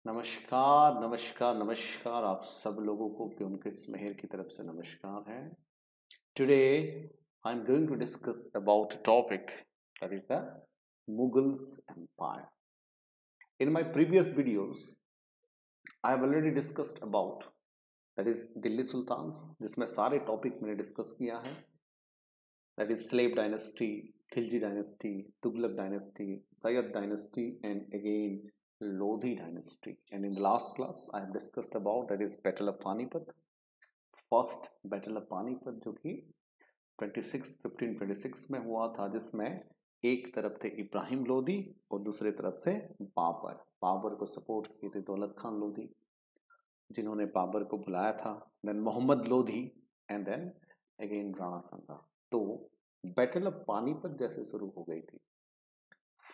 नमस्कार नमस्कार नमस्कार आप सब लोगों को ब्योमकेश मेहर की तरफ से नमस्कार है। Today I am going to discuss about a topic that is the Mughals Empire. In my previous videos I have already discussed about that is Delhi Sultans, जिसमें सारे टॉपिक मैंने डिस्कस किया है। that is Slave Dynasty, Khilji Dynasty, Tughlaq Dynasty, Sayyid Dynasty, and again Lodhi Dynasty. And in the last class, I have discussed about that is Battle of Panipat, first Battle of Panipat जो कि 1526 में हुआ था, जिसमें एक तरफ थे इब्राहिम लोधी और दूसरे तरफ से बाबर। बाबर को सपोर्ट किए थे दौलत खान लोधी, जिन्होंने बाबर को बुलाया था, then Mohammad Lodhi and then again Rana Sanga. तो बैटल ऑफ पानीपत जैसे शुरू हो गई थी,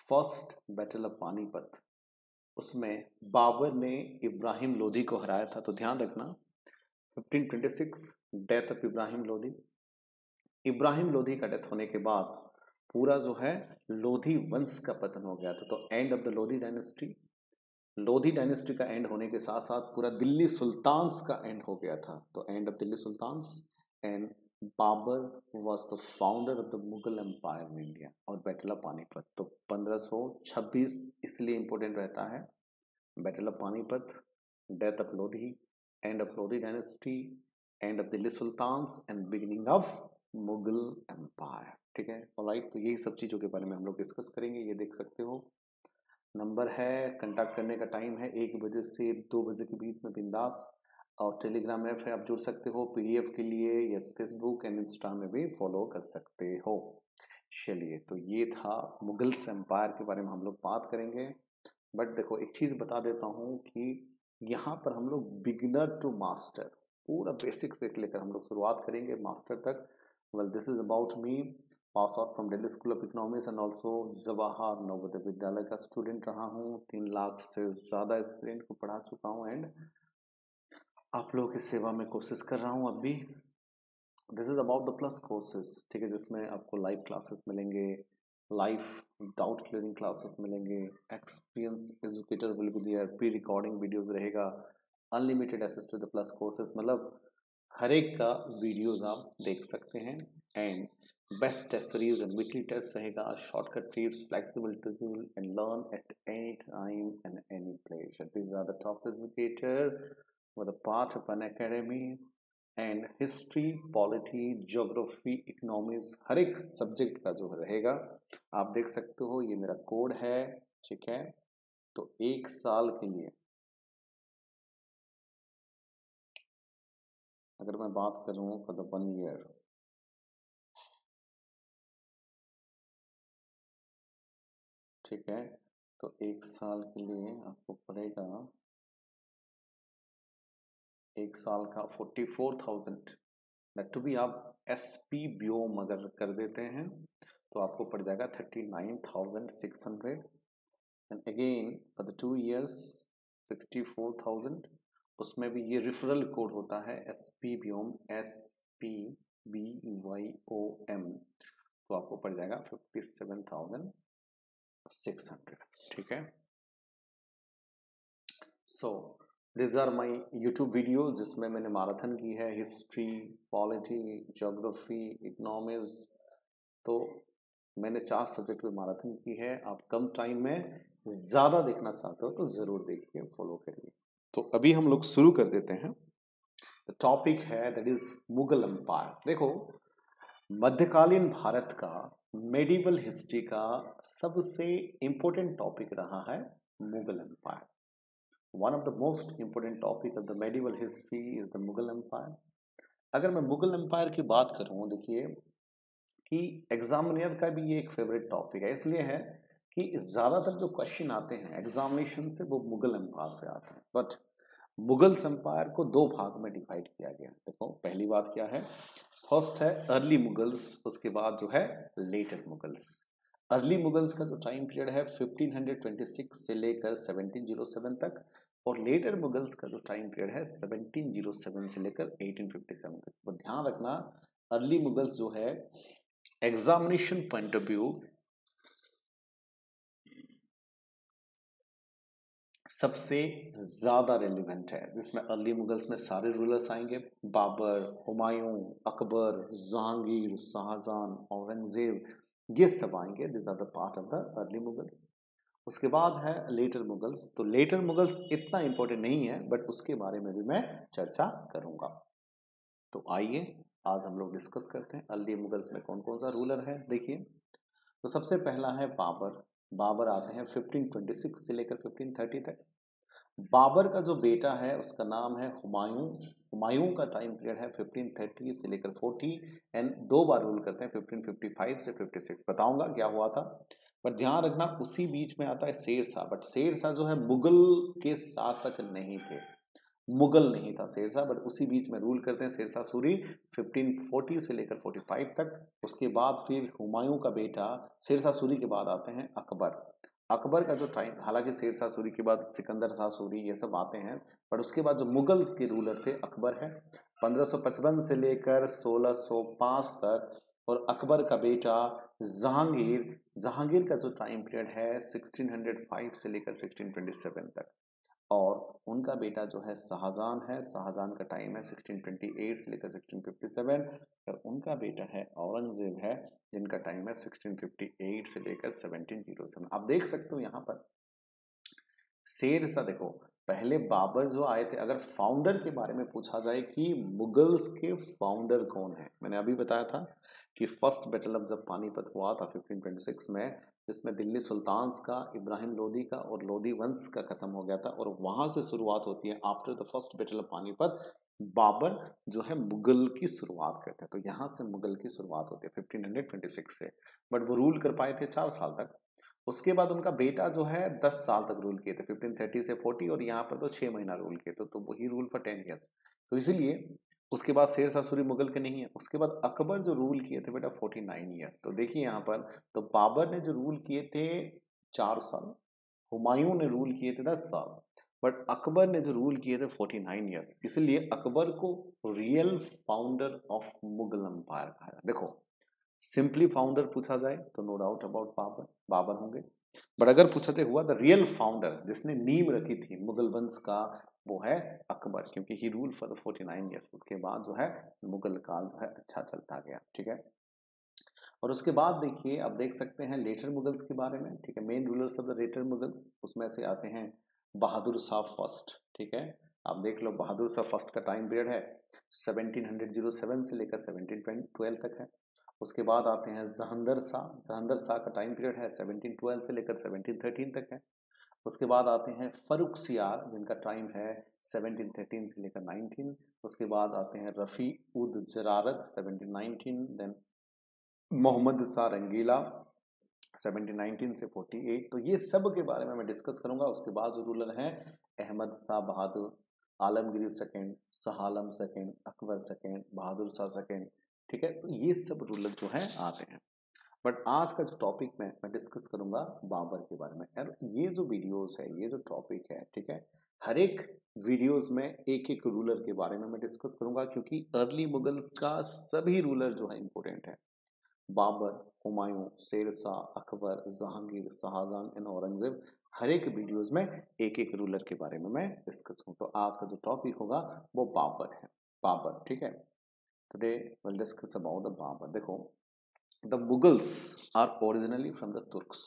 फर्स्ट बैटल ऑफ पानीपत, उसमें बाबर ने इब्राहिम लोधी को हराया था। तो ध्यान रखना 1526 डेथ ऑफ इब्राहिम लोधी। इब्राहिम लोधी का डेथ होने के बाद पूरा जो है लोधी वंश का पतन हो गया था। तो end of the Lodhi dynasty, Lodhi dynasty का एंड होने के साथ साथ पूरा दिल्ली सुल्तान्स का एंड हो गया था। तो end of Delhi sultans and Babur was the founder of the Mughal empire in India. और बैटल ऑफ पानीपत तो 1526 इसलिए इंपॉर्टेंट रहता है। Battle of Panipat, death of Lodhi, end of Lodhi dynasty, end of Delhi sultans and beginning of Mughal empire. ठीक है, ऑलराइट। तो यही सब चीज़ों के बारे में हम लोग डिस्कस करेंगे। ये देख सकते हो नंबर है, कंटैक्ट करने का टाइम है 1 बजे से 2 बजे के बीच में, बिंदास। और टेलीग्राम ऐप है, आप जुड़ सकते हो पीडीएफ के लिए, या फेसबुक एंड इंस्टा में भी फॉलो कर सकते हो। चलिए, तो ये था मुगल्स एम्पायर के बारे में हम लोग बात करेंगे। बट देखो, एक चीज़ बता देता हूँ कि यहाँ पर हम लोग बिगिनर टू मास्टर, पूरा बेसिक से लेकर हम लोग शुरुआत करेंगे मास्टर तक। Well, this is about me, pass out from Delhi school of economics and also Jawahar Navodaya Vidyalaya का स्टूडेंट रहा हूँ। 3 लाख से ज़्यादा स्टूडेंट को पढ़ा चुका हूँ एंड आप लोगों की सेवा में कोशिश कर रहा हूँ अब भी। This is about the plus courses, ठीक है, जिसमें आपको लाइव क्लासेस मिलेंगे, लाइव डाउट क्लियरिंग क्लासेस मिलेंगे, experience educator will be there, pre recording videos रहेगा, unlimited access to the plus courses, मतलब हर एक का वीडियोस आप देख सकते हैं। And best test series and weekly test रहेगा, shortcut tips, flexible tool and learn at any time and any place. These are the top educator for the part of an academy and history, polity, geography, economics, हर एक subject का जो रहेगा आप देख सकते हो। ये मेरा कोड है, ठीक है। तो 1 साल के लिए अगर मैं बात करूं फॉर द 1 ईयर, ठीक है, तो 1 साल के लिए आपको पड़ेगा, 1 साल का 44,000। टू भी आप SP ब्योम अगर कर देते हैं तो आपको पड़ जाएगा 39,600 and again for the 2 years 64,000। उसमें भी ये रेफरल कोड होता है SP ब्योम, SPBYOM, तो आपको पड़ जाएगा 57,600। ठीक है, so this are my YouTube video जिसमें मैंने मैराथन की है, हिस्ट्री, पॉलिटी, ज्योग्राफी, इकोनॉमिक्स। तो मैंने 4 सब्जेक्ट में मैराथन की है। आप कम टाइम में ज़्यादा देखना चाहते हो तो ज़रूर देखिए, फॉलो करिए। तो अभी हम लोग शुरू कर देते हैं। टॉपिक है दैट इज मुगल एम्पायर। देखो, मध्यकालीन भारत का मेडिवल हिस्ट्री का सबसे इंपॉर्टेंट टॉपिक रहा है Mughal empire. One of the most important topic of the medieval history is the Mughal empire. अगर मैं मुगल एम्पायर की बात करूं, देखिए कि एग्जामिनर का भी ये एक फेवरेट टॉपिक है, इसलिए है कि ज़्यादातर जो क्वेश्चन आते हैं एग्जामिनेशन से वो मुगल एम्पायर से आते हैं। बट मुगल्स एम्पायर को 2 भाग में डिवाइड किया गया। देखो, पहली बात क्या है, फर्स्ट है अर्ली मुगल्स, उसके बाद जो है लेटर मुगल्स। अर्ली मुगल्स का जो टाइम पीरियड है 1526 से लेकर 1707 तक, और लेटर मुगल्स का जो टाइम पीरियड है 1707 से लेकर 1857 तक। तो ध्यान रखना, अर्ली मुगल्स जो है एग्जामिनेशन पॉइंट ऑफ व्यू सबसे ज़्यादा रेलिवेंट है, जिसमें अर्ली मुगल्स में सारे रूलर्स आएंगे, बाबर, हुमायूं, अकबर, जहांगीर, शाहजहां, औरंगजेब, ये सब आएंगे। This are the part of the early Mughals. उसके बाद है लेटर मुगल्स। तो लेटर मुगल्स इतना इंपॉर्टेंट नहीं है, बट उसके बारे में भी मैं चर्चा करूंगा। तो आइए आज हम लोग डिस्कस करते हैं अर्ली मुगल्स में कौन कौन सा रूलर है। देखिए, तो सबसे पहला है बाबर। बाबर आते हैं 1526 से लेकर 1530 तक। बाबर का जो बेटा है उसका नाम है हुमायूं। हुमायूं का टाइम पीरियड है 1530 से लेकर 40 एंड दो बार रूल करते हैं 1555 से 56। बताऊंगा क्या हुआ था, पर ध्यान रखना उसी बीच में आता है शेरशाह। बट शेरशाह जो है मुगल के शासक नहीं थे, मुगल नहीं था शेरशाह, बट उसी बीच में रूल करते हैं शेरशाह सूरी 1540 से लेकर 45 तक। उसके बाद फिर हुमायूं का बेटा, शेरशाह सूरी के बाद आते हैं अकबर। अकबर का जो टाइम, हालांकि शेरशाह सूरी के बाद सिकंदर शाह सूरी ये सब आते हैं, पर उसके बाद जो मुगल के रूलर थे अकबर है 1555 से लेकर 1605 तक। और अकबर का बेटा जहांगीर, जहांगीर का जो टाइम पीरियड है 1605 से लेकर 1627 तक। और उनका बेटा जो है शाहजहां है, शाहजहां का टाइम है 1628 से लेकर 1657। और उनका बेटा है औरंगजेब है, जिनका टाइम है 1658 से लेकर 1707। आप देख सकते हो यहाँ पर शेरशाह। देखो, पहले बाबर जो आए थे, अगर फाउंडर के बारे में पूछा जाए कि मुगल्स के फाउंडर कौन है, मैंने अभी बताया था कि फर्स्ट बैटल ऑफ जब पानीपत हुआ था 1526 में, जिसमें दिल्ली सुल्तान्स का, इब्राहिम लोदी का और लोदी वंश का खत्म हो गया था, और वहां से शुरुआत होती है after the first battle of Panipat. Babur जो है मुगल की शुरुआत करते हैं, तो यहाँ से मुगल की शुरुआत होती है 1526 से। बट वो रूल कर पाए थे 4 साल तक। उसके बाद उनका बेटा जो है 10 साल तक रूल किए थे 1530 से 40, और यहाँ पर तो 6 महीना रूल किए थे, तो वही रूल फॉर 10 ईयर्स। तो इसीलिए उसके बाद शेरशाह सूरी मुगल के नहीं है। उसके बाद अकबर जो रूल किए थे बेटा 49 ईयर्स। तो देखिए यहाँ पर, तो बाबर ने जो रूल किए थे 4 साल, हुमायूं ने रूल किए थे 10 साल, बट अकबर ने जो रूल किए थे 49 ईयर्स। इसलिए अकबर को real founder of Mughal empire कहा है। देखो, सिंपली फाउंडर पूछा जाए तो no doubt about Babur, Babur होंगे। बट अगर पूछते हुआ द रियल फाउंडर जिसने नींव रखी थी मुगल वंश का, वो है अकबर, क्योंकि ही रूल फॉर द 49 ईयर्स। उसके बाद जो है मुगल काल जो है अच्छा चलता गया, ठीक है। और उसके बाद देखिए, आप देख सकते हैं लेटर मुगल्स के बारे में, ठीक है। Main rulers of the later Mughals, उसमें से आते हैं बहादुर शाह फर्स्ट, ठीक है। आप देख लो, बहादुर शाह फर्स्ट का टाइम पीरियड है 1707 से लेकर 1712 तक है। उसके बाद आते हैं जहंदर शाह। जहंदर शाह का टाइम पीरियड है 1712 से लेकर 1713 तक है। उसके बाद आते हैं फरुख सियार, जिनका टाइम है 1713 से लेकर 19। उसके बाद आते हैं रफ़ी उद जरारत 1719। देन मोहम्मद शाह रंगीला 1719 से 48। तो ये सब के बारे में मैं डिस्कस करूंगा। उसके बाद जो रूलर हैं अहमद शाह बहादुर, Alamgir second, Shah Alam second, Akbar second, Bahadur Shah second, ठीक है। तो ये सब रूलर जो हैं आते हैं। बट आज का जो टॉपिक मैं डिस्कस करूंगा बाबर के बारे में। यार ये जो वीडियोस है, ये जो टॉपिक है, ठीक है, हर एक वीडियोस में एक एक रूलर के बारे में मैं डिस्कस करूंगा, क्योंकि अर्ली मुगल्स का सभी रूलर जो है इंपॉर्टेंट है। बाबर, हुमायूं, शेरशाह, अकबर, जहांगीर, शाहजहां एंड औरंगजेब, हर एक वीडियोस में एक एक रूलर के बारे में मैं डिस्कस करूँ। तो आज का जो टॉपिक होगा वो बाबर है, बाबर, ठीक है। Today will discuss about the Babur. देखो, the Mughals are originally from the Turks,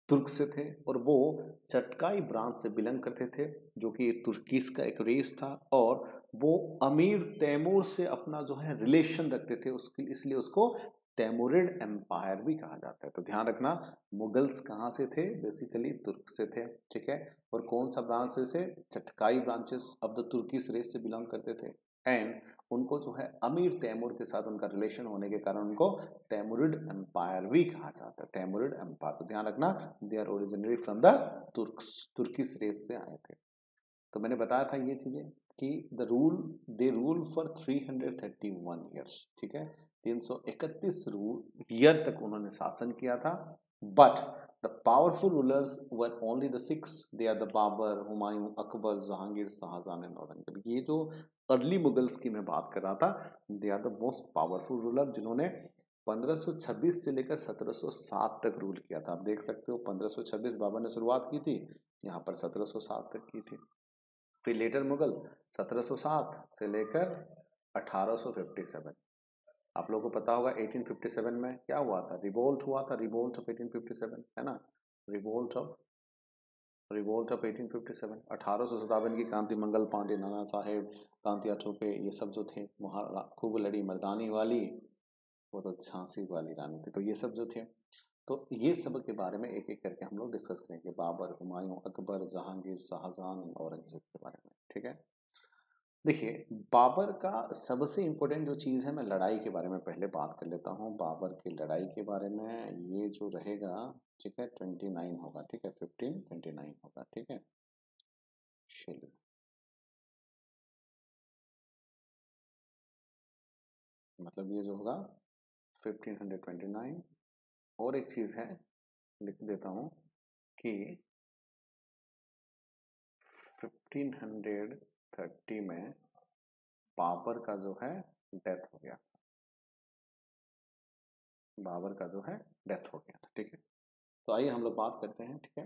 Turk से थे, और वो चटकाई ब्रांच से बिलोंग करते थे, जो कि तुर्कीस का एक रेस था। और वो अमीर तैमूर से अपना जो है रिलेशन रखते थे, उसके इसलिए उसको तैमूरिड एम्पायर भी कहा जाता है। तो ध्यान रखना, मुगल्स कहाँ से थे, बेसिकली तुर्क से थे, ठीक है। और कौन सा ब्रांच से, चटकाई branches of the Turkish race से बिलोंग करते थे। एंड उनको जो है अमीर तैमूर के साथ उनका रिलेशन होने के कारण उनको तैमूरिड एम्पायर भी कहा जाता है, तैमूरिड एम्पायर। तो ध्यान रखना, they are originally from the Turks, Turkish race से आए थे। तो मैंने बताया था ये चीजें कि the rule, they rule for 331 years, ठीक है। 331 ईयर तक उन्होंने शासन किया था। But the powerful rulers were only the 6, they are the Babur, Humayun, Akbar, Jahangir, Shah Jahan and Aurangzeb. ये जो अर्ली मुगल्स की मैं बात कर रहा था, they are the most powerful ruler, जिन्होंने 1526 से लेकर 1707 तक रूल किया था। आप देख सकते हो 1526 बाबर ने शुरुआत की थी, यहाँ पर 1707 तक की थी। फिर लेटर मुगल 1707 से लेकर 1857। आप लोगों को पता होगा 1857 में क्या हुआ था, रिवोल्ट हुआ था, रिवोल्ट ऑफ 1857, है ना, रिवोल्ट ऑफ 1857। 1857 की क्रांति मंगल पांडे, नाना साहेब, कांति अठोके, ये सब जो थे, वहाँ खूब लड़ी मर्दानी वाली, वो तो झांसी वाली रानी थी। तो ये सब जो थे, तो ये सब के बारे में एक एक करके हम लोग डिस्कस करेंगे, बाबर, हुमायूं, अकबर, जहांगीर, शाहजहां, औरंगजेब के बारे में, ठीक है। देखिए, बाबर का सबसे इम्पोर्टेंट जो चीज़ है, मैं लड़ाई के बारे में पहले बात कर लेता हूँ। बाबर की लड़ाई के बारे में ये जो रहेगा, ठीक है, 29 होगा, ठीक है, 1529 होगा, ठीक है। चलिए, मतलब ये जो होगा 1529। और एक चीज़ है, लिख देता हूँ कि 1530 में बाबर का जो है डेथ हो गया, बाबर का जो है डेथ हो गया था, ठीक है। तो आइए हम लोग बात करते हैं, ठीक है।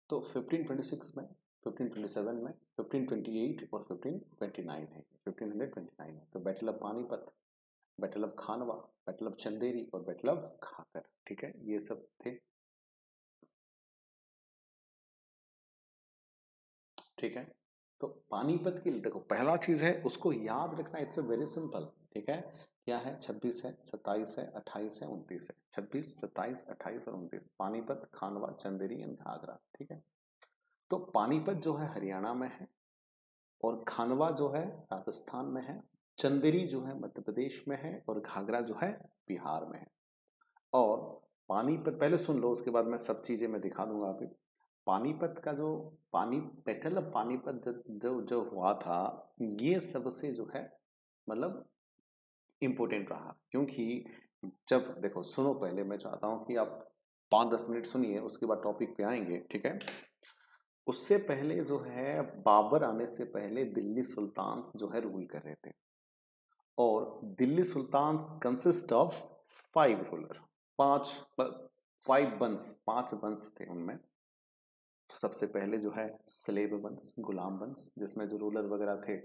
तो 1526 में, 1527 में, 1528 और 1529 है, 1529 है। तो battle of Panipat, battle of Khanwa, battle of Chanderi और बैटल ऑफ खाकर, ठीक है, ये सब थे, ठीक है। तो पानीपत की देखो, पहला चीज है उसको याद रखना, इट्स अ वेरी सिंपल, ठीक है। क्या है, 26 है, 27 है, 28 है, 29 है, 26, 27, 28 और 29, पानीपत, खानवा, चंदेरी एंड घाघरा, ठीक है। तो पानीपत जो है हरियाणा में है, और खानवा जो है राजस्थान में है, चंदेरी जो है मध्य प्रदेश में है, और घाघरा जो है बिहार में है। और पानीपत पहले सुन लो, उसके बाद मैं सब चीजें मैं दिखा दूंगा अभी। पानीपत का जो पानी बैटल ऑफ पानीपत जो जो हुआ था, ये सबसे जो है मतलब इम्पोर्टेंट रहा, क्योंकि जब देखो, सुनो, पहले मैं चाहता हूं कि आप 5-10 मिनट सुनिए, उसके बाद टॉपिक पे आएंगे, ठीक है। उससे पहले जो है, बाबर आने से पहले दिल्ली सुल्तान जो है रूल कर रहे थे, और दिल्ली सुल्तान कंसिस्ट ऑफ 5 रूलर, 5 5 वंश, 5 वंश थे उनमें। सबसे पहले जो है स्लेव वंश, गुलाम वंश, जिसमें जो रूलर वगैरह थे,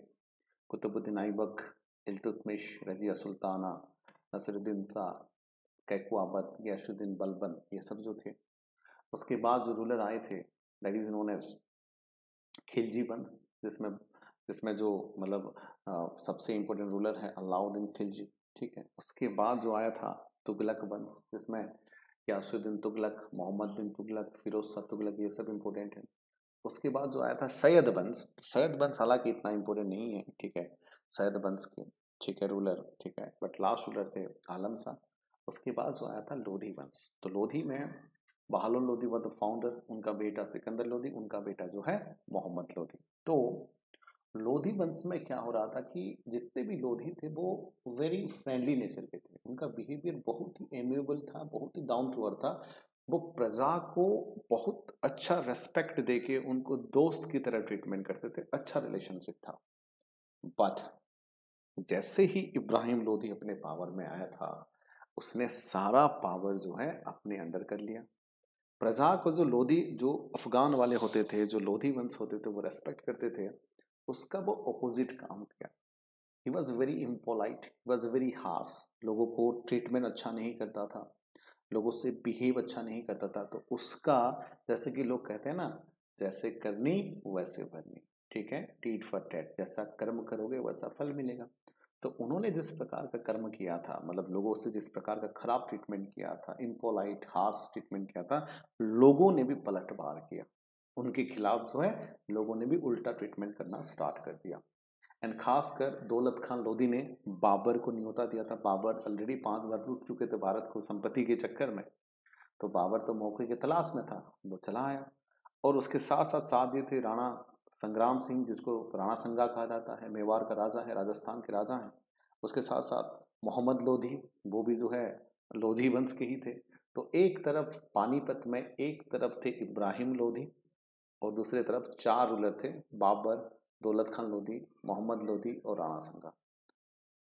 कुतुबुद्दीन ऐबक, इल्तुतमिश, रजिया सुल्ताना, नसरुद्दीन शाह, कैकवाबत, गयासुद्दीन बलबन, ये सब जो थे। उसके बाद जो रूलर आए थे, that is known as Khilji वंश, जिसमें जिसमें जो मतलब सबसे इम्पोर्टेंट रूलर है अलाउद्दीन खिलजी, ठीक है। उसके बाद जो आया था तुगलक वंश, जिसमें गयासुद्दीन तुगलक, मोहम्मद बिन तुगलक, फिरोज शाह तुगलक, ये सब इम्पोर्टेंट है। उसके बाद जो आया था सैयद वंश, सैयद वंश हालांकि इतना इम्पोर्टेंट नहीं है, ठीक है, सैयद वंश के, ठीक है, रूलर, ठीक है, बट लास्ट रूलर थे आलम शाह। उसके बाद जो आया था लोधी वंश, तो लोधी में बहादुर लोधी व द फाउंडर, उनका बेटा सिकंदर लोधी, उनका बेटा जो है मोहम्मद लोधी। तो लोधी वंश में क्या हो रहा था कि जितने भी लोधी थे वो वेरी फ्रेंडली नेचर के थे, उनका बिहेवियर बहुत ही एमेबल था, बहुत ही डाउन टू अर्थ था। वो प्रजा को बहुत अच्छा रेस्पेक्ट देके उनको दोस्त की तरह ट्रीटमेंट करते थे, अच्छा रिलेशनशिप था। बट जैसे ही इब्राहिम लोधी अपने पावर में आया था, उसने सारा पावर जो है अपने अंडर कर लिया। प्रजा को जो लोधी, जो अफगान वाले होते थे, जो लोधी वंश होते थे, वो रेस्पेक्ट करते थे, उसका वो अपोजिट काम किया। He was very impolite, was very harsh, लोगों को ट्रीटमेंट अच्छा नहीं करता था, लोगों से बिहेव अच्छा नहीं करता था। तो उसका, जैसे कि लोग कहते हैं ना, जैसे करनी वैसे भरनी, ठीक है, टीट फॉर टैट, जैसा कर्म करोगे वैसा फल मिलेगा। तो उन्होंने जिस प्रकार का कर्म किया था, मतलब लोगों से जिस प्रकार का खराब ट्रीटमेंट किया था, इम्पोलाइट हार्श ट्रीटमेंट किया था, लोगों ने भी पलटवार किया, उनके खिलाफ जो है लोगों ने भी उल्टा ट्रीटमेंट करना स्टार्ट कर दिया। एंड खासकर दौलत खान लोधी ने बाबर को न्योता दिया था। बाबर ऑलरेडी 5 बार लूट चुके थे भारत को संपत्ति के चक्कर में, तो बाबर तो मौके की तलाश में था, वो चला आया। और उसके साथ साथ साथ दिए थे राणा संग्राम सिंह, जिसको राणा संगा कहा जाता है, मेवाड़ का राजा है, राजस्थान के राजा हैं। उसके साथ साथ मोहम्मद लोधी, वो भी जो है लोधी वंश के ही थे। तो एक तरफ पानीपत में एक तरफ थे इब्राहिम लोधी, और दूसरे तरफ 4 रूलर थे, बाबर, दौलत खान लोधी, मोहम्मद लोधी और राणा संगा।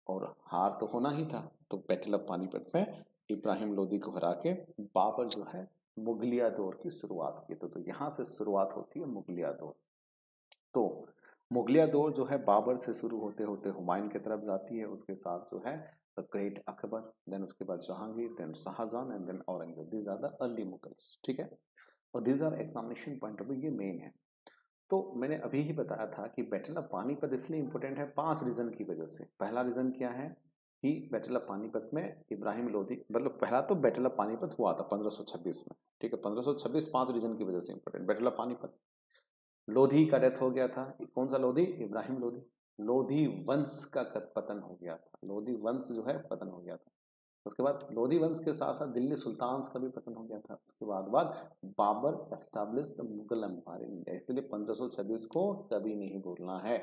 और हार तो होना ही था, तो बैटल ऑफ पानीपत में इब्राहिम लोदी को हरा के बाबर जो है मुगलिया दौर की शुरुआत की। तो यहाँ से शुरुआत होती है मुगलिया दौर। तो मुगलिया दौर जो है बाबर से शुरू होते होते हुमायूं की तरफ जाती है, उसके साथ जो है द ग्रेट अकबर, देन उसके बाद Jahangir, then Shah Jahan and then Aurangzeb. These are the early Mughals, ठीक है। और these are examination point of view, ये मेन है। तो मैंने अभी ही बताया था कि बैटल ऑफ पानीपत इसलिए इंपॉर्टेंट है 5 रीजन की वजह से। पहला रीजन क्या है कि बैटल ऑफ पानीपत में इब्राहिम लोदी, मतलब पहला तो बैटल ऑफ पानीपत हुआ था 1526 में, ठीक है। 1526 5 रीजन की वजह से important. Battle of Panipat, Lodhi का डेथ हो गया था। कौन सा लोधी? इब्राहिम लोधी। लोधी वंश का पतन हो गया था, लोधी वंश जो है पतन हो गया था। उसके बाद लोधी वंश के साथ साथ दिल्ली सुल्तान का भी पतन हो गया था। उसके बाद Babur establish the Mughal empire in India. इसलिए 1526 को कभी नहीं भूलना है।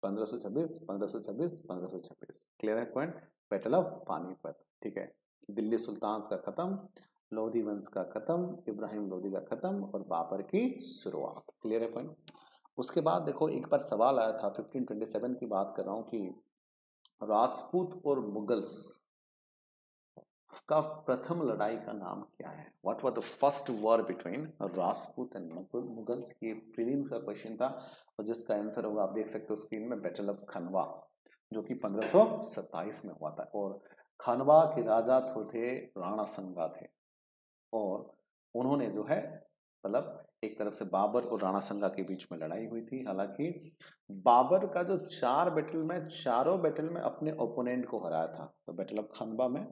1526 1526 1526, क्लियर है पॉइंट। बैटल ऑफ पानीपत, ठीक है। दिल्ली सुल्तान का खत्म, लोधी वंश का खत्म, इब्राहिम लोधी का खत्म और बाबर की शुरुआत, क्लियर है पॉइंट। उसके बाद देखो एक बार सवाल आया था 1527 की बात कर रहा हूँ कि राजपूत और मुगल्स का प्रथम लड़ाई का नाम क्या है? What was the first war between Rajput and Mughals? की प्रीलिम्स का क्वेश्चन था और जिसका आंसर होगा आप देख सकते हो स्क्रीन में, बैटल ऑफ खनवा, जो कि 1527 में हुआ था। और खनवा के राजा थे राणा संगा थे, और उन्होंने जो है मतलब एक तरफ से बाबर और राणा संगा के बीच में लड़ाई हुई थी। हालांकि बाबर का जो 4 बैटल में, चारों बैटल में अपने ओपोनेंट को हराया था। तो बैटल ऑफ खनवा में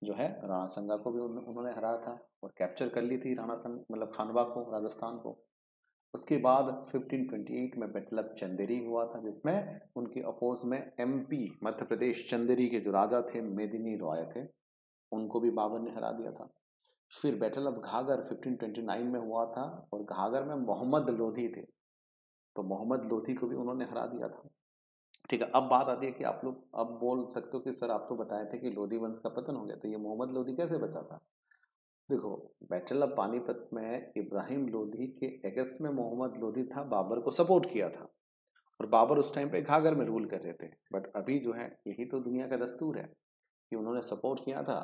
जो है राणा संगा को भी उन्होंने हराया था और कैप्चर कर ली थी राणा संग, मतलब खानवा को, राजस्थान को। उसके बाद 1528 में बैटल ऑफ चंदेरी हुआ था, जिसमें उनके अपोज में एमपी मध्य प्रदेश चंदेरी के जो राजा थे मेदिनी रॉय थे, उनको भी बाबर ने हरा दिया था। फिर बैटल ऑफ घाघर 1529 में हुआ था और घाघर में मोहम्मद लोधी थे, तो मोहम्मद लोधी को भी उन्होंने हरा दिया था, ठीक है। अब बात आती है कि आप लोग अब बोल सकते हो कि सर आप तो बताए थे कि लोधी वंश का पतन हो गया, तो ये मोहम्मद लोधी कैसे बचा था? देखो, बैटल ऑफ पानीपत में इब्राहिम लोधी के अगेंस्ट में मोहम्मद लोधी था, बाबर को सपोर्ट किया था, और बाबर उस टाइम पे घाघर में रूल कर रहे थे। बट अभी जो है यही तो दुनिया का दस्तूर है कि उन्होंने सपोर्ट किया था,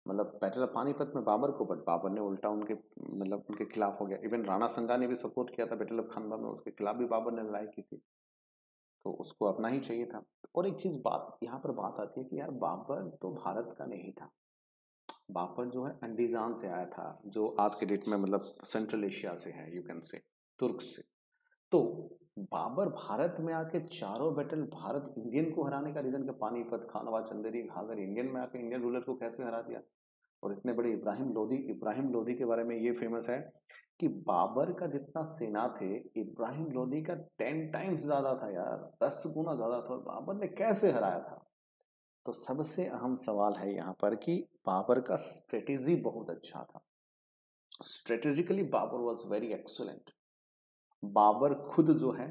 मतलब बैटल ऑफ पानीपत में बाबर को, बट बाबर ने उल्टा उनके मतलब उनके खिलाफ हो गया। इवन राणा संगा ने भी सपोर्ट किया था बैटल ऑफ खनवा में, उसके खिलाफ भी बाबर ने लड़ाई की थी, तो उसको अपना ही चाहिए था। और एक चीज बात यहाँ पर बात आती है कि यार बाबर तो भारत का नहीं था, बाबर जो है अंडीजान से आया था, जो आज के डेट में मतलब सेंट्रल एशिया से है, यू कैन से तुर्क से। तो बाबर भारत में आके चारों बैटल भारत इंडियन को हराने का रीजन, का पानीपत, खानवा, चंदेरी, घाघर, इंडियन में आके इंडियन रूलर को कैसे हरा दिया? और इतने बड़े इब्राहिम लोदी के बारे में ये फेमस है कि बाबर का जितना सेना थे, इब्राहिम लोदी का 10 टाइम्स ज्यादा था यार, 10 गुना ज्यादा था, और बाबर ने कैसे हराया था? तो सबसे अहम सवाल है यहाँ पर कि बाबर का स्ट्रेटेजी बहुत अच्छा था, strategically Babur was very excellent. Babur खुद जो है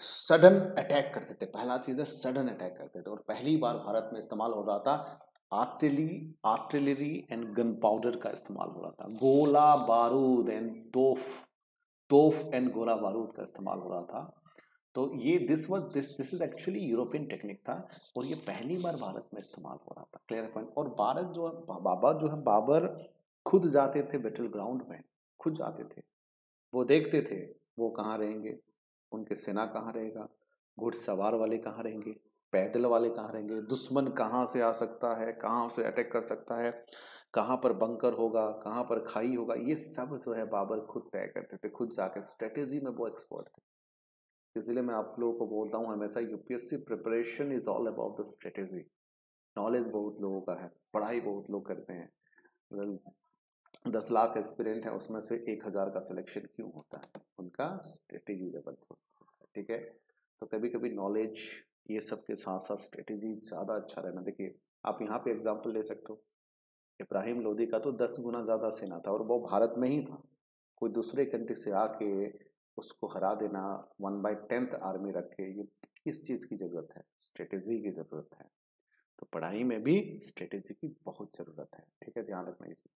सडन अटैक करते थे, पहला चीज है सडन अटैक करते थे, और पहली बार भारत में इस्तेमाल हो रहा था आर्टिलरी एंड गन पाउडर का इस्तेमाल हो रहा था, गोला बारूद एंड तोफ एंड गोला बारूद का इस्तेमाल हो रहा था। तो ये this is actually European technique था, और ये पहली बार भारत में इस्तेमाल हो रहा था, क्लियर पॉइंट। और भारत जो है बाबर खुद जाते थे बैटल ग्राउंड में, खुद जाते थे, वो देखते थे वो कहाँ रहेंगे, उनके सेना कहाँ रहेगा, घुड़सवार वाले कहाँ रहेंगे, पैदल वाले कहाँ रहेंगे, दुश्मन कहाँ से आ सकता है, कहाँ से अटैक कर सकता है, कहाँ पर बंकर होगा, कहाँ पर खाई होगा, ये सब जो है बाबर खुद तय करते थे, खुद जाके स्ट्रेटेजी में वो एक्सपर्ट थे। इसलिए मैं आप लोगों को बोलता हूँ हमेशा, UPSC preparation is all about the strategy. Knowledge बहुत लोगों का है, पढ़ाई बहुत लोग करते हैं, 10 लाख एस्पिरेंट है, उसमें से 1,000 का सिलेक्शन क्यों होता है? उनका स्ट्रेटेजी जबरदस्त होता है, ठीक है। तो कभी कभी नॉलेज ये सब के साथ साथ स्ट्रेटेजी ज़्यादा अच्छा रहना। देखिए आप यहाँ पे एग्जाम्पल ले सकते हो, इब्राहिम लोदी का तो 10 गुना ज़्यादा सेना था, और वो भारत में ही था, कोई दूसरे कंट्री से आके उसको हरा देना 1/10 आर्मी रख के, ये किस चीज़ की ज़रूरत है? स्ट्रेटेजी की ज़रूरत है। तो पढ़ाई में भी स्ट्रेटेजी की बहुत ज़रूरत है, ठीक है, ध्यान रखना ये चीज़।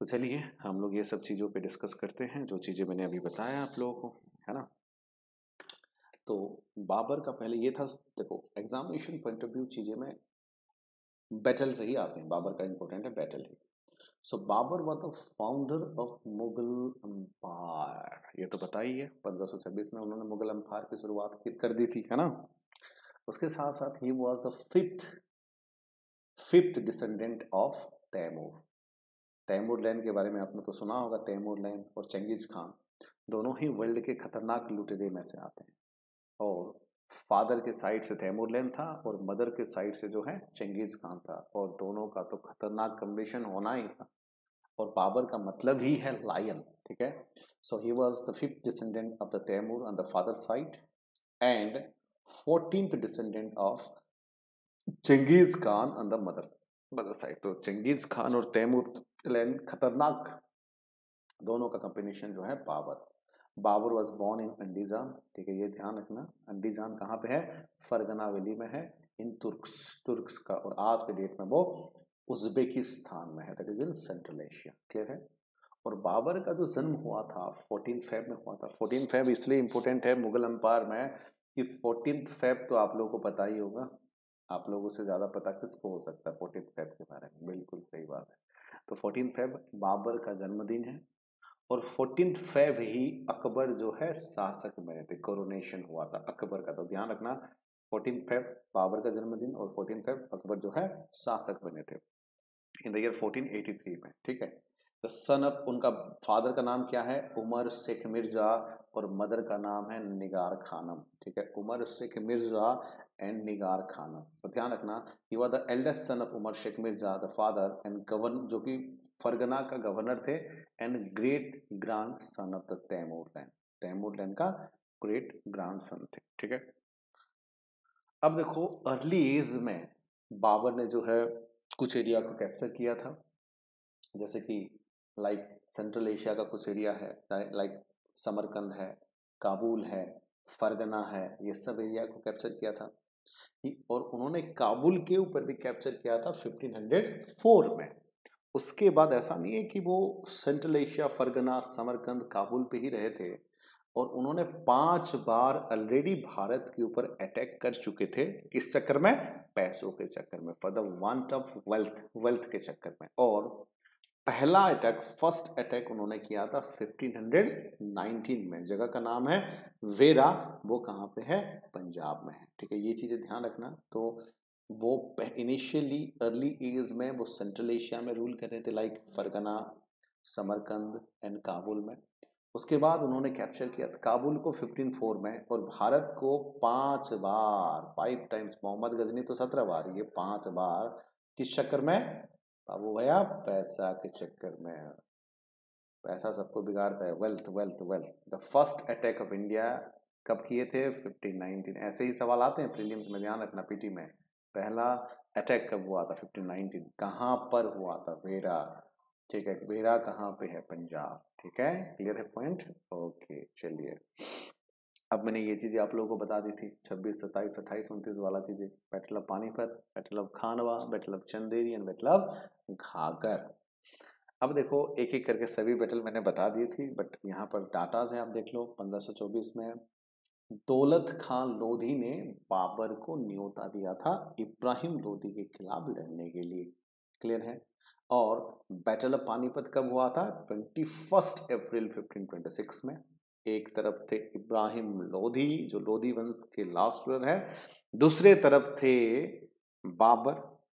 तो चलिए हम लोग ये सब चीज़ों पे डिस्कस करते हैं, जो चीज़ें मैंने अभी बताया आप लोगों को, है ना। तो बाबर का पहले ये था, देखो एग्जामिनेशन पॉइंट ऑफ व्यू चीज़ें में बैटल से ही आते हैं, बाबर का इंपॉर्टेंट है बैटल ही। So Babur was the founder of Mughal empire, ये तो पता ही है, 1526 में उन्होंने मुगल एम्पायर की शुरुआत कर दी थी, है ना। उसके साथ साथ ही was the fifth descendant of Timur. Timur Lang के बारे में आपने तो सुना होगा, तैमूर लैंड और चंगेज खान दोनों ही वर्ल्ड के खतरनाक लुटेरे में से आते हैं। और फादर के साइड से तैमूर लैंड था और मदर के साइड से जो है चंगेज खान था, और दोनों का तो खतरनाक कॉम्बिनेशन होना ही था। और बाबर का मतलब ही है लायन, ठीक है। So he was the fifth descendant of the Timur on the father side and 14th descendant of Changez Khan on the mother side. तो चंगेज खान और तैमूर लैंड खतरनाक, दोनों का कॉम्बिनेशन जो है Babur. Babur was born in Andijan, ठीक है, ये ध्यान रखना। अंडीजान कहाँ पे है? फरगना वैली में है, इन तुर्क्स का, और आज के डेट में वो उज्बेकिस्तान में है, that is in central Asia. Clear है। और बाबर का जो जन्म हुआ था 14 फेब में हुआ था। 14 फेब इसलिए इंपॉर्टेंट है मुगल एम्पायर में कि 14 फेब तो आप लोगों को पता ही होगा, आप लोगों से ज़्यादा पता किसको हो सकता है 14 फेब के बारे में? बिल्कुल सही बात है। तो 14 फेब बाबर का जन्मदिन है, और 14 फेब ही अकबर जो है शासक बने थे, कोरोनेशन हुआ था अकबर का। तो ध्यान रखना, 14 फेब बाबर का जन्मदिन और 14 फेब अकबर जो है शासक बने थे इन द ईयर 1483 में, ठीक है। द सन ऑफ, उनका फादर का नाम क्या है? उमर शेख मिर्जा, और मदर का नाम है निगार खानम, ठीक है, उमर शेख मिर्जा एंड निगार खानम। तो ध्यान रखना, he was the eldest son of Umar Shaikh Mirza the father and govern, जो कि फरगना का गवर्नर थे, and great grand son of the Timur Lang, Timur Lang का ग्रेट ग्रांड सन थे, ठीक है। अब देखो अर्ली एज में बाबर ने जो है कुछ एरिया को कैप्चर किया था, जैसे कि लाइक सेंट्रल एशिया का कुछ एरिया है, लाइक समरकंद है, काबुल है, फरगना है, ये सब एरिया को कैप्चर किया था। और उन्होंने काबुल के ऊपर भी कैप्चर किया था 1504 में। उसके बाद ऐसा नहीं है कि वो सेंट्रल एशिया, फरगना, समरकंद, काबुल पे ही रहे थे, और उन्होंने 5 बार ऑलरेडी भारत के ऊपर अटैक कर चुके थे। किस चक्कर में? पैसों के चक्कर में, for the want of wealth के चक्कर में। और पहला अटैक, फर्स्ट अटैक उन्होंने किया था 1519 में, जगह का नाम है वेरा, वो कहाँ पे है? पंजाब में है, ठीक है, ये चीजें ध्यान रखना। तो वो इनिशियली अर्ली एज में वो सेंट्रल एशिया में रूल कर रहे थे, लाइक फरगना, समरकंद एंड काबुल में। उसके बाद उन्होंने कैप्चर किया था काबुल को 1504 में, और भारत को 5 बार, 5 टाइम्स, मोहम्मद गजनी तो 17 बार, ये 5 बार किस चक्कर में? बाबू भैया पैसा के चक्कर में। पैसा सबको बिगाड़ता है, wealth wealth wealth. The first attack of India कब किए थे? 1519। ऐसे ही सवाल आते हैं प्रीलिम्स में, ध्यान रखना पीटी में। पहला अटैक कब हुआ था? 1519। कहाँ पर हुआ था? वेरा, ठीक है, वेरा कहाँ पे है? पंजाब, ठीक है, क्लियर है पॉइंट? ओके, चलिए, अब मैंने ये चीजें आप लोगों को बता दी थी, 26, 27, 28, 29 वाला चीजें, battle of Panipat, battle of Khanwa, battle of Chanderi and battle of Ghaghra. अब देखो एक एक करके सभी बैटल मैंने बता दी थी, बट यहाँ पर डाटाज है, आप देख लो। 1524 में दौलत खान लोधी ने बाबर को न्योता दिया था इब्राहिम लोधी के खिलाफ लड़ने के लिए, क्लियर है। और बैटल ऑफ पानीपत कब हुआ था? 21 अप्रैल 1526 में। एक तरफ थे इब्राहिम लोधी, जो लोधी वंश के लास्ट रूलर है, दूसरे तरफ थे बाबर,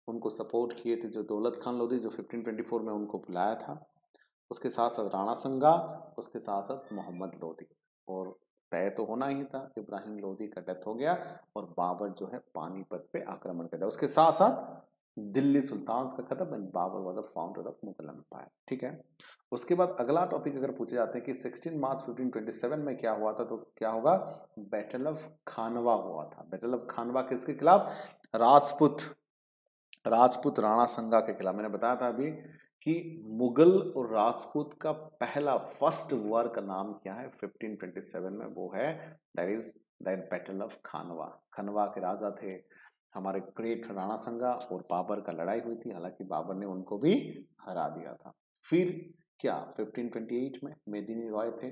उनको सपोर्ट किए थे जो दौलत खान लोधी, जो 1524 में उनको बुलाया था। उसके साथ साथ राणा संगा, उसके साथ साथ मोहम्मद लोधी। और तय तो होना ही था, इब्राहिम लोधी का डेथ हो गया और बाबर जो है पानीपत पे आक्रमण कर दिया। उसके साथ साथ दिल्ली सुल्तान का खत्म and Babur was the founder of Mughal empire, ठीक है। उसके बाद अगला टॉपिक अगर पूछे जाते हैं कि 16 मार्च 1527 में क्या हुआ था, तो क्या होगा? बैटल ऑफ खानवा हुआ था। बैटल ऑफ खानवा किसके खिलाफ? राजपूत राणा संगा के खिलाफ। मैंने बताया था अभी कि मुगल और राजपूत का पहला फर्स्ट वॉर का नाम क्या है 1527 में? वो है that is that battle of Khanwa. Khanwa के राजा थे हमारे ग्रेट राणा संगा, और बाबर का लड़ाई हुई थी, हालांकि बाबर ने उनको भी हरा दिया था। फिर क्या 1528 में मेदिनी रॉय थे,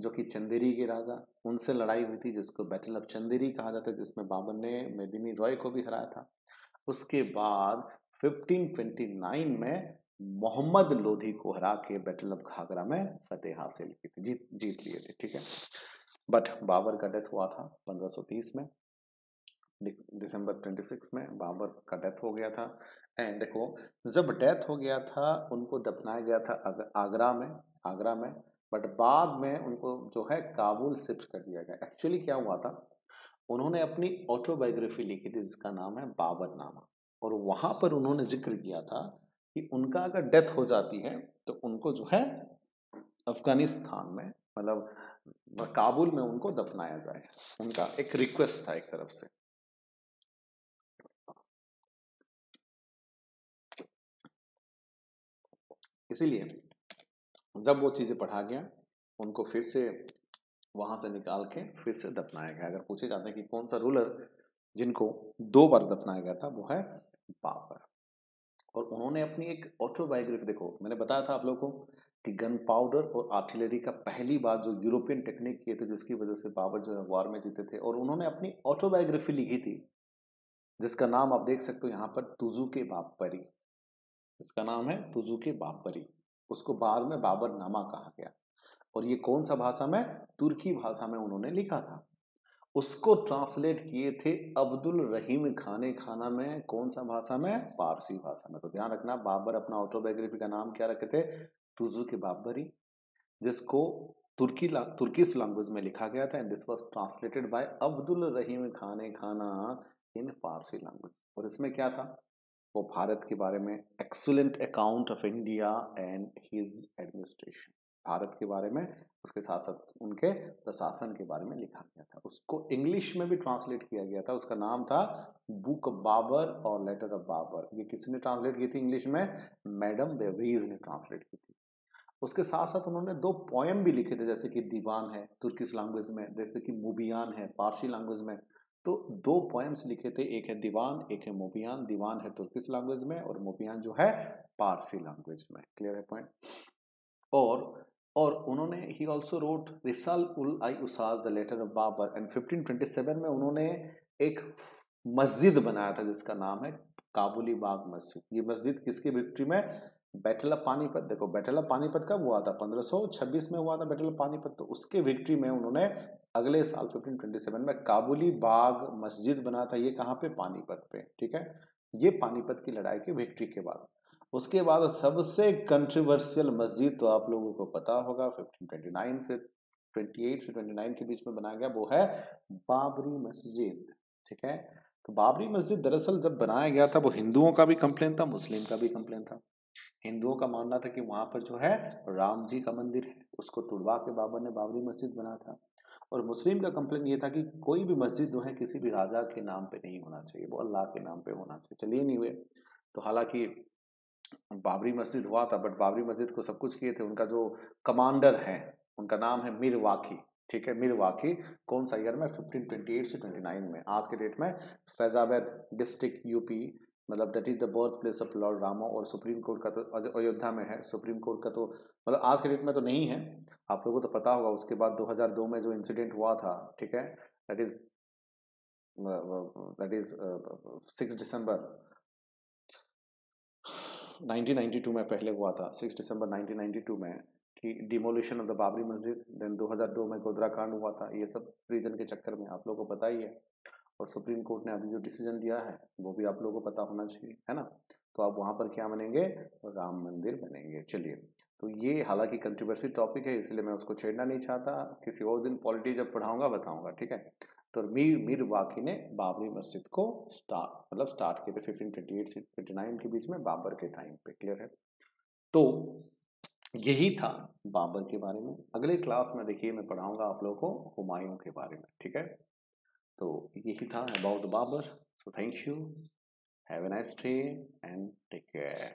जो कि चंदेरी के राजा, उनसे लड़ाई हुई थी, जिसको बैटल ऑफ चंदेरी कहा जाता है, जिसमें बाबर ने मेदिनी रॉय को भी हराया था। उसके बाद 1529 में मोहम्मद लोधी को हरा के बैटल ऑफ घाघरा में फतेह हासिल की थी, जीत लिए थे, ठीक है। बट बाबर का डेथ हुआ था 1530 में, दिसंबर 26 में बाबर का डेथ हो गया था। एंड देखो, जब डेथ हो गया था उनको दफनाया गया था आगरा में, बट बाद में उनको जो है काबुल शिफ्ट कर दिया गया। एक्चुअली क्या हुआ था, उन्होंने अपनी ऑटोबायोग्राफी लिखी थी जिसका नाम है बाबरनामा, और वहां पर उन्होंने जिक्र किया था कि उनका अगर डेथ हो जाती है तो उनको जो है अफगानिस्तान में, मतलब काबुल में उनको दफनाया जाए। उनका एक रिक्वेस्ट था एक तरफ से। इसीलिए जब वो चीजें पढ़ा गया, उनको फिर से वहां से निकाल के फिर से दफनाया गया। अगर पूछे जाते हैं कि कौन सा रूलर जिनको 2 बार दफनाया गया था, वो है बाबर। और उन्होंने अपनी एक ऑटोबायोग्राफी, देखो मैंने बताया था आप लोगों को कि गन पाउडर और आर्टिलरी का पहली बार जो यूरोपियन टेक्निक किए थे, जिसकी वजह से बाबर जो है वॉर में जीते थे, और उन्होंने अपनी ऑटोबायोग्राफी लिखी थी जिसका नाम आप देख सकते हो यहाँ पर, तुजू के बाबरी। इसका नाम है तुजू के बाबरी। उसको बाद में बाबरनामा कहा गया, और ये कौन सा भाषा में, तुर्की भाषा में उन्होंने लिखा था। उसको ट्रांसलेट किए थे अब्दुल रहीम खाने खाना में, कौन सा भाषा में, पारसी भाषा में। तो ध्यान रखना, बाबर अपना ऑटोबायोग्राफी का नाम क्या रखे थे, तुजू के बाबरी, जिसको तुर्किश लैंग्वेज में लिखा गया था, and this was translated by Abdul Rahim Khane Khana in Parsi language. और इसमें क्या था, वो भारत के बारे में, excellent account of India and his administration, Bharat के बारे में, उसके साथ साथ उनके प्रशासन के बारे में लिखा गया था। उसको इंग्लिश में भी ट्रांसलेट किया गया था, उसका नाम था बुक ऑफ बाबर और लेटर ऑफ बाबर। ये किसने ट्रांसलेट की थी इंग्लिश में, मैडम बेवीज ने ट्रांसलेट की थी। उसके साथ साथ उन्होंने 2 पोएम भी लिखे थे, जैसे कि दीवान है तुर्किश लैंग्वेज में, जैसे कि मुबियान है पारसी लैंग्वेज में। तो 2 पोएम्स लिखे थे, एक है दीवान, एक है मुबियान। दीवान है तुर्किश लैंग्वेज में और मुबियान जो है पारसी लैंग्वेज में। क्लियर है पॉइंट। और उन्होंने ही ऑल्सो रोट रिसाल उल आई उसाद the letter of Babur, and 1527 में उन्होंने एक मस्जिद बनाया था जिसका नाम है काबुली बाग मस्जिद। ये मस्जिद किसकी विक्ट्री में, बैटल ऑफ पानीपत। देखो बैटल ऑफ पानीपत कब हुआ था, 1526 में हुआ था बैटल ऑफ पानीपत। तो उसके विक्ट्री में उन्होंने अगले साल 1527 में काबुली बाग मस्जिद बनाया था। ये कहाँ पे, पानीपत पे, ठीक है। ये पानीपत की लड़ाई की विक्ट्री के बाद। उसके बाद सबसे कंट्रोवर्शियल मस्जिद तो आप लोगों को पता होगा, 1529 से 28 से 29 के बीच में बनाया गया, वो है बाबरी मस्जिद, ठीक है। तो बाबरी मस्जिद दरअसल जब बनाया गया था, वो हिंदुओं का भी कंप्लेन था, मुस्लिम का भी कंप्लेन था। हिंदुओं का मानना था कि वहां पर जो है राम जी का मंदिर है, उसको तुड़वा के बाबर ने बाबरी मस्जिद बनाया था। और मुस्लिम का कंप्लेन ये था कि कोई भी मस्जिद जो है किसी भी राजा के नाम पे नहीं होना चाहिए, वो अल्लाह के नाम पे होना चाहिए। चलिए नहीं हुए, तो हालांकि बाबरी मस्जिद हुआ था, बट बाबरी मस्जिद को सब कुछ किए थे उनका जो कमांडर है, उनका नाम है मीर वाकी, ठीक है। मीर वाकी कौन सा ईयर में, 1528 से 29 में। आज के डेट में फैजाबाद डिस्ट्रिक्ट यूपी, मतलब that is the birth place of Lord Rama. और सुप्रीम कोर्ट का तो अयोध्या में है। सुप्रीम कोर्ट का तो मतलब आज के डेट में तो नहीं है, आप लोगों को तो पता होगा। उसके बाद 2002 में जो इंसिडेंट हुआ था, ठीक है, दैट इज 6 दिसंबर 1992 में पहले हुआ था, 6 दिसंबर 1992 में, कि डिमोलिशन ऑफ द बाबरी मस्जिद। देन 2002 में गोधरा कांड हुआ था। ये सब रीजन के चक्कर में आप लोगों को पता ही है। और सुप्रीम कोर्ट ने अभी जो डिसीजन दिया है वो भी आप लोगों को पता होना चाहिए, है ना। तो आप वहां पर क्या बनेंगे, राम मंदिर बनेंगे। चलिए, तो ये हालांकि कंट्रोवर्सी टॉपिक है, इसलिए मैं उसको छेड़ना नहीं चाहता। किसी और दिन पॉलिटी जब पढ़ाऊंगा बताऊंगा, ठीक है। तो मीर वाकी ने बाबरी मस्जिद को स्टार्ट किए थे 1528 से 29 के बीच में, बाबर के टाइम पे। क्लियर है। तो यही था बाबर के बारे में। अगले क्लास में देखिए मैं पढ़ाऊंगा आप लोगों को हुमायूं के बारे में, ठीक है। तो यही था about Babur. So thank you, have a nice day and take care.